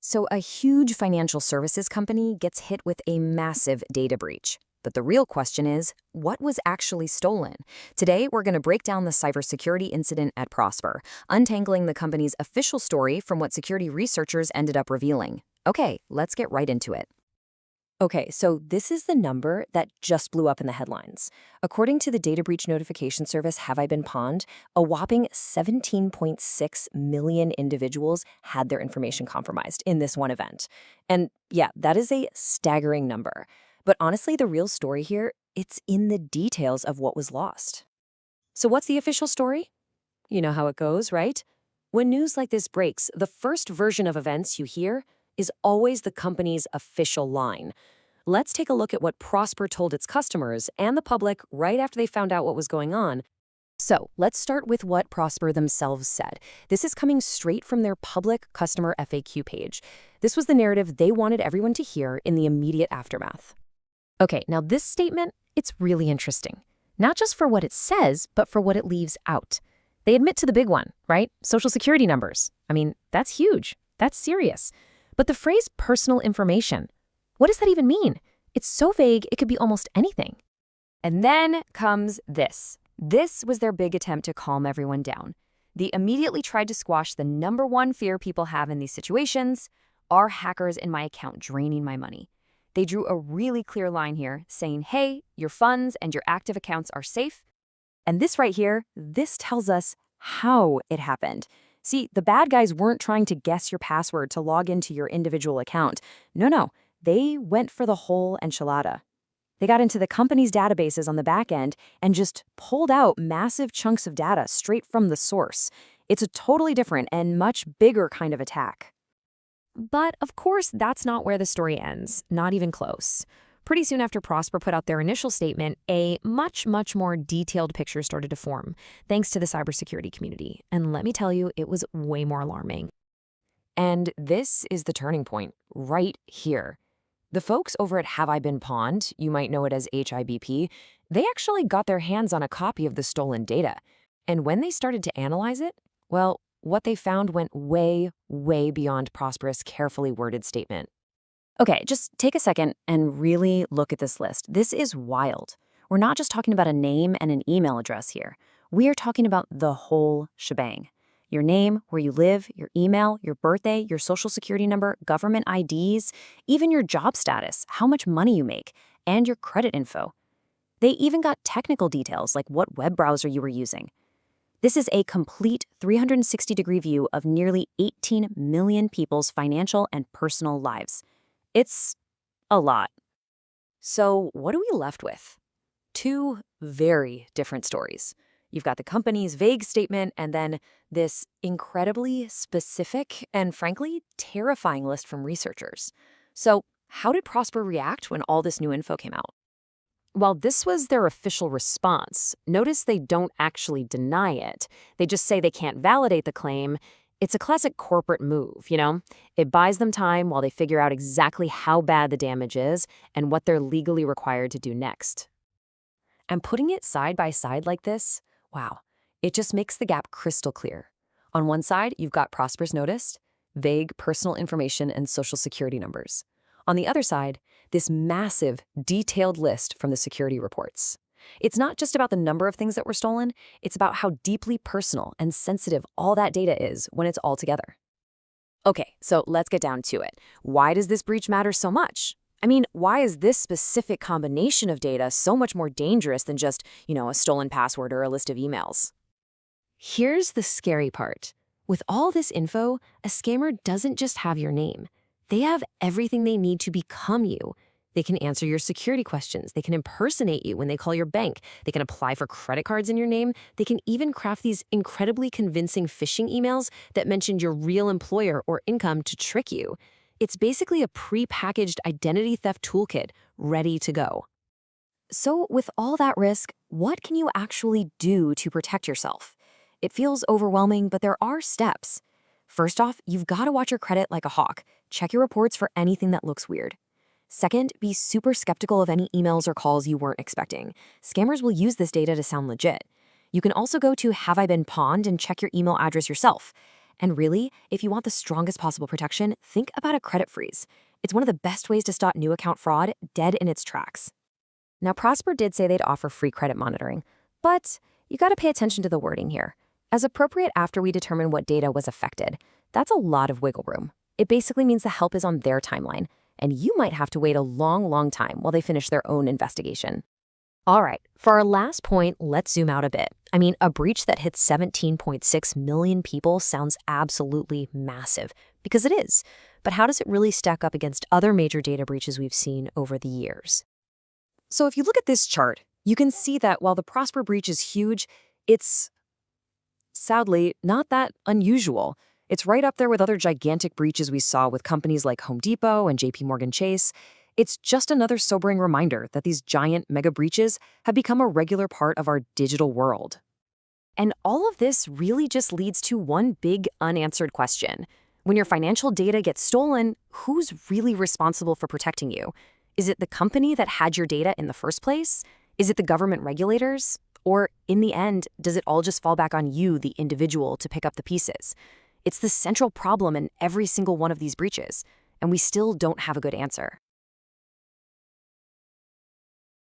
So, a huge financial services company gets hit with a massive data breach. But the real question is, what was actually stolen? Today, we're going to break down the cybersecurity incident at Prosper, untangling the company's official story from what security researchers ended up revealing. Okay, let's get right into it. Okay, so this is the number that just blew up in the headlines. According to the data breach notification service Have I Been Pwned, a whopping 17.6 million individuals had their information compromised in this one event. And yeah, that is a staggering number. But honestly, the real story here, it's in the details of what was lost. So what's the official story? You know how it goes, right? When news like this breaks, the first version of events you hear is always the company's official line. Let's take a look at what Prosper told its customers and the public right after they found out what was going on. So let's start with what Prosper themselves said. This is coming straight from their public customer FAQ page. This was the narrative they wanted everyone to hear in the immediate aftermath. Okay, now this statement, it's really interesting. Not just for what it says, but for what it leaves out. They admit to the big one, right? Social security numbers. I mean, that's huge. That's serious. But the phrase personal information, what does that even mean? It's so vague, it could be almost anything. And then comes this. This was their big attempt to calm everyone down. They immediately tried to squash the number one fear people have in these situations: are hackers in my account draining my money? They drew a really clear line here, saying, hey, your funds and your active accounts are safe. And this right here, this tells us how it happened. See, the bad guys weren't trying to guess your password to log into your individual account. No, they went for the whole enchilada. They got into the company's databases on the back end and just pulled out massive chunks of data straight from the source. It's a totally different and much bigger kind of attack. But of course, that's not where the story ends, not even close. Pretty soon after Prosper put out their initial statement, a much more detailed picture started to form, thanks to the cybersecurity community. And let me tell you, it was way more alarming. And this is the turning point, right here. The folks over at Have I Been Pwned, you might know it as HIBP, they actually got their hands on a copy of the stolen data. And when they started to analyze it, well, what they found went way beyond Prosperous' carefully worded statement. Okay, just take a second and really look at this list. This is wild. We're not just talking about a name and an email address here. We are talking about the whole shebang. Your name, where you live, your email, your birthday, your social security number, government IDs, even your job status, how much money you make, and your credit info. They even got technical details like what web browser you were using. This is a complete 360-degree view of nearly 18 million people's financial and personal lives. It's a lot. So what are we left with? Two very different stories. You've got the company's vague statement and then this incredibly specific and frankly terrifying list from researchers. So how did Prosper react when all this new info came out? While this was their official response, notice they don't actually deny it. They just say they can't validate the claim. It's a classic corporate move, you know? It buys them time while they figure out exactly how bad the damage is and what they're legally required to do next. And putting it side by side like this, wow, it just makes the gap crystal clear. On one side, you've got Prosper's notice, vague personal information and social security numbers. On the other side, this massive, detailed list from the security reports. It's not just about the number of things that were stolen, it's about how deeply personal and sensitive all that data is when it's all together. Okay, so let's get down to it. Why does this breach matter so much? I mean, why is this specific combination of data so much more dangerous than just, a stolen password or a list of emails? Here's the scary part. With all this info, a scammer doesn't just have your name. They have everything they need to become you. They can answer your security questions. They can impersonate you when they call your bank. They can apply for credit cards in your name. They can even craft these incredibly convincing phishing emails that mention your real employer or income to trick you. It's basically a pre-packaged identity theft toolkit ready to go. So with all that risk, what can you actually do to protect yourself? It feels overwhelming, but there are steps. First off, you've got to watch your credit like a hawk. Check your reports for anything that looks weird. Second, be super skeptical of any emails or calls you weren't expecting. Scammers will use this data to sound legit. You can also go to Have I Been Pwned and check your email address yourself. And really, if you want the strongest possible protection, think about a credit freeze. It's one of the best ways to stop new account fraud dead in its tracks. Now, Prosper did say they'd offer free credit monitoring, but you got to pay attention to the wording here. As appropriate after we determine what data was affected, that's a lot of wiggle room. It basically means the help is on their timeline, and you might have to wait a long, long time while they finish their own investigation. All right, for our last point, let's zoom out a bit. I mean, a breach that hits 17.6 million people sounds absolutely massive, because it is. But how does it really stack up against other major data breaches we've seen over the years? So if you look at this chart, you can see that while the Prosper breach is huge, it's sadly not that unusual. It's right up there with other gigantic breaches we saw with companies like Home Depot and JP Morgan Chase. It's just another sobering reminder that these giant mega breaches have become a regular part of our digital world. And all of this really just leads to one big unanswered question. When your financial data gets stolen, who's really responsible for protecting you? Is it the company that had your data in the first place? Is it the government regulators? Or in the end, does it all just fall back on you, the individual, to pick up the pieces? It's the central problem in every single one of these breaches, and we still don't have a good answer.